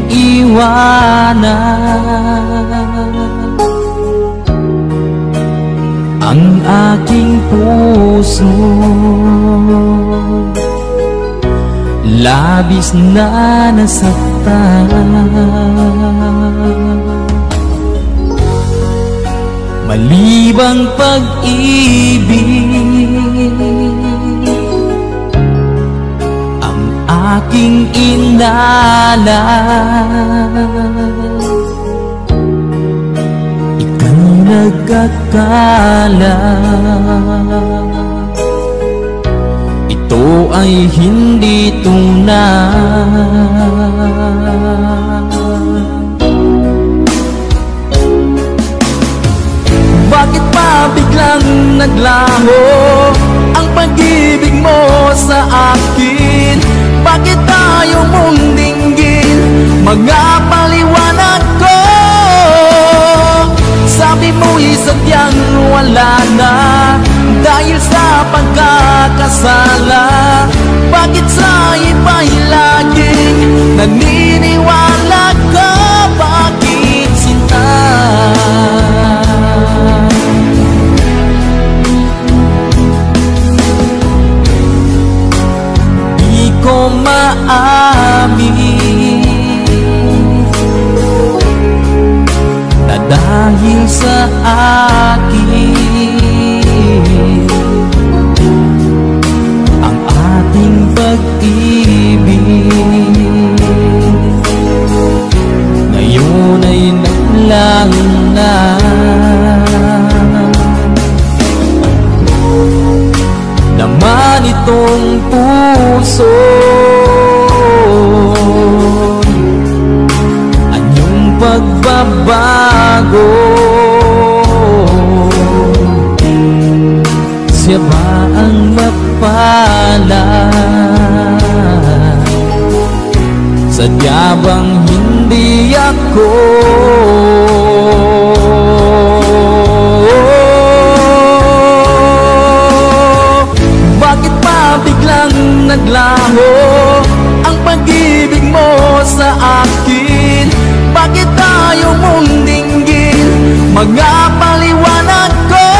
iwanan ang aking puso. Labis na nasaktan, malibang pag-ibig ang aking inalan. Ikaw nagkakala, ito ay hindi tunay. Bakit pa biglang naglaho ang pag-ibig mo sa akin? Bakit tayo mong dinggin mga paliwanag ko? Sabi mo'y sadyang wala na dahil sa pagkakasala. Bakit sa iba'y laging naniniwala ka? Bakit sinta? Di ko maamin na dahil sa akin ang ating pag-ibig ngayon ay naglang na. Naman itong puso anyong pagbabago. Siya ba ang mapala? Sadya bang hindi ako? Bakit pa biglang naglaho ang pag-ibig mo sa akin? Bakit tayo mong dinggin mga paliwanag ko?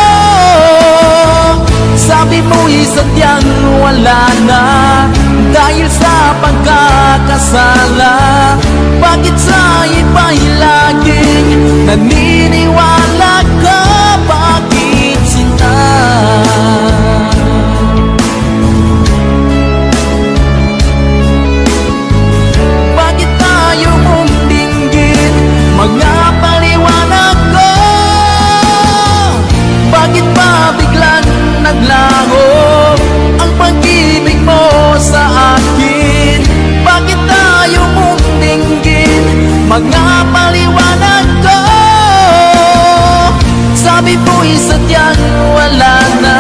Sabi mo'y sadyang wala na dahil sa pagkakasala. Bakit sa iba'y laging naniniwala ka? Bakit sinta? Bakit tayo mong dinggin mga paliwanag ko? Bakit pa biglang naglaho ang pag-ibig mo sa akin? Bakit tayo mong dinggin mga paliwanag ko? Sabi mo'y sadyang wala na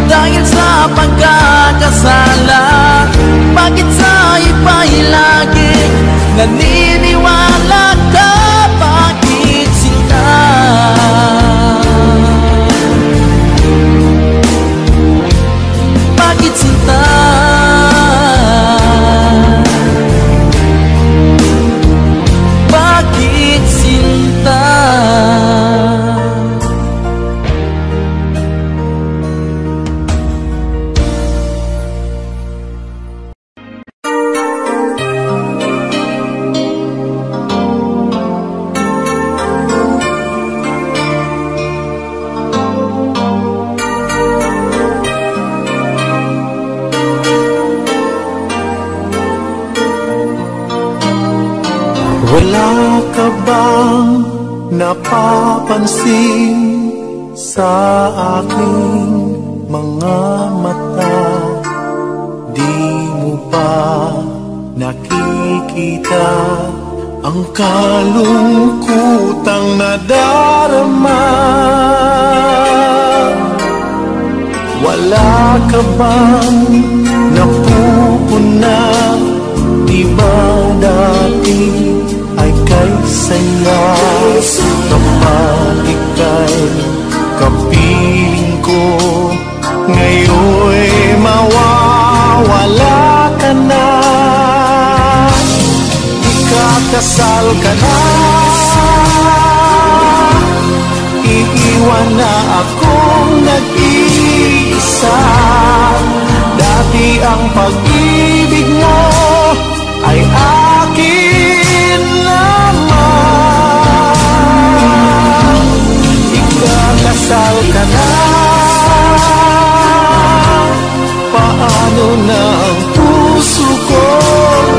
dahil sa pagkakasala. Bakit sa iba'y laging naniniwala ka? Bakit sinta? Bakit sinta? Bakit sinta? Wala ka bang napapansin sa aking mga mata? Di mo ba nakikita ang kalungkutang nadarama? Wala ka bang napupuna? Di ba dati ay kay saya kapag ika'y kapiling ko? Ngayon'y mawawala ka na. Ikata Ikakasal ka na, iiwan na akong nag-iisa. Dati ang pag-ibig mo ay akin naman. Ikakasal ka na, paano na ang puso ko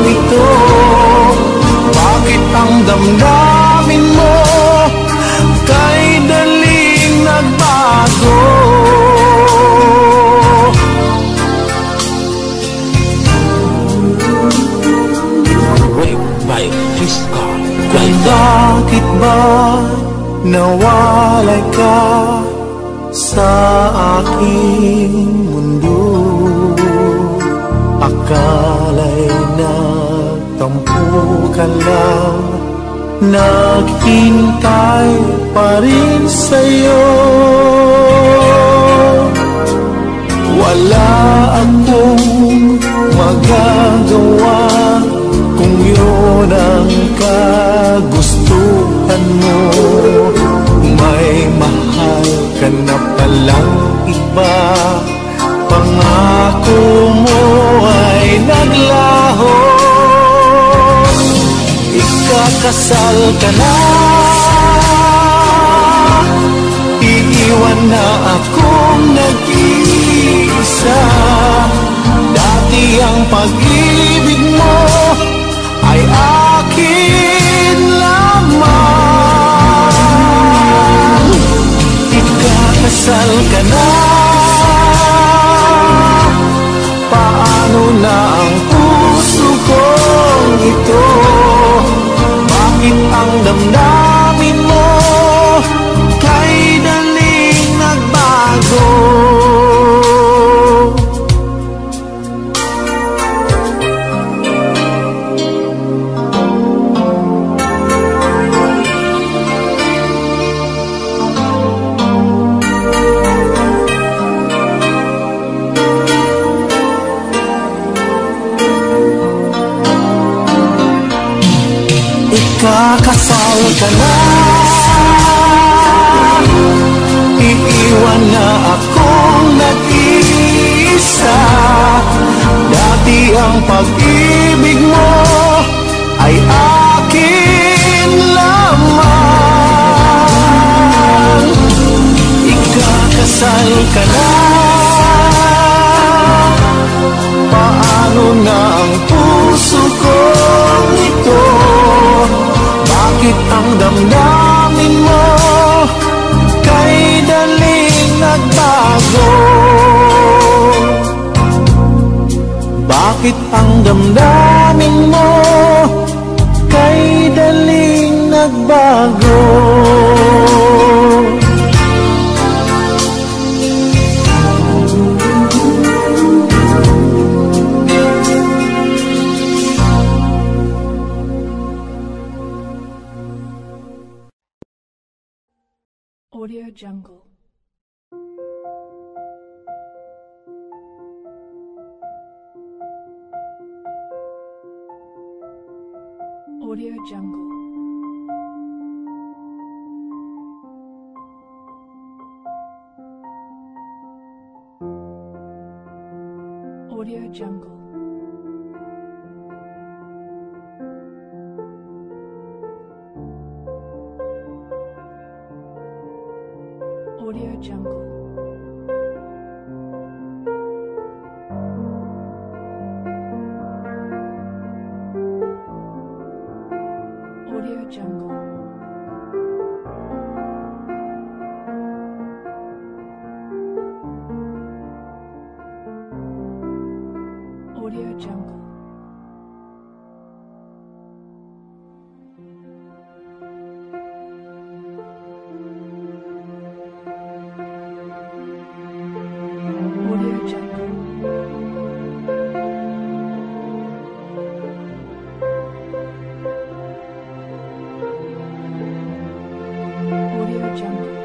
nito? Bakit ang damdamin mo kay daling nagbago? Bakit ba nawalay ka sa aking mundo? Akala'y nagtampo ka lang, naghintay pa rin sa'yo. Wala akong magagawa kung yun ang kagustuhan mo. May mahal ka na palang iba, pangako mo ay naglaho. Ikakasal ka na, iiwan na akong nag-iisa. Dati ang pag-ibig mo ay akin lamang. Ikakasal ka na, paano na ang puso kong ito? Bakit ang damdamin mo kay daling nagbago? Ikakasal ka na, iiwan na akong nag-iisa. Dati ang pag-ibig mo ay akin lamang. Ikakasal ka na, paano na ang puso kong ito? Bakit ang damdamin mo kay daling nagbago? Bakit ang damdamin mo kay daling nagbago? Audio Jungle. Audio Jungle. Audio Jungle. Audio Jungle. Audio Jungle. Audio Jungle.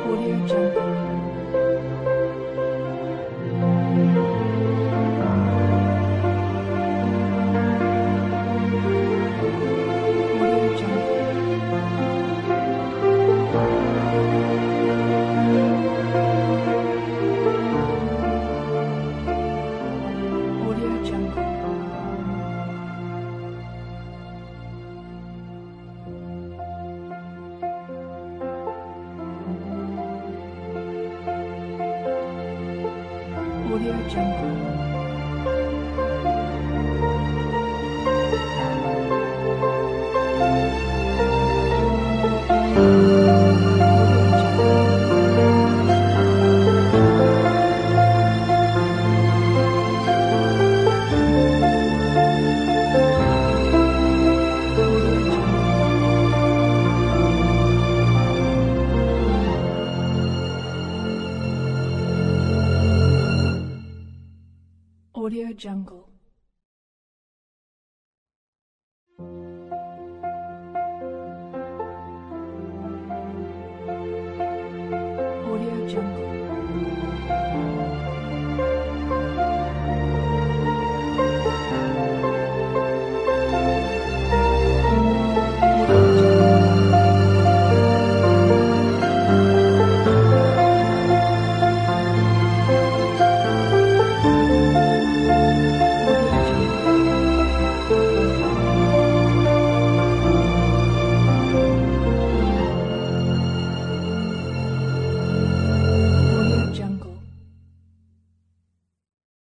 Audio Jungle. Audio Jungle. Audio Jungle. Audio Jungle.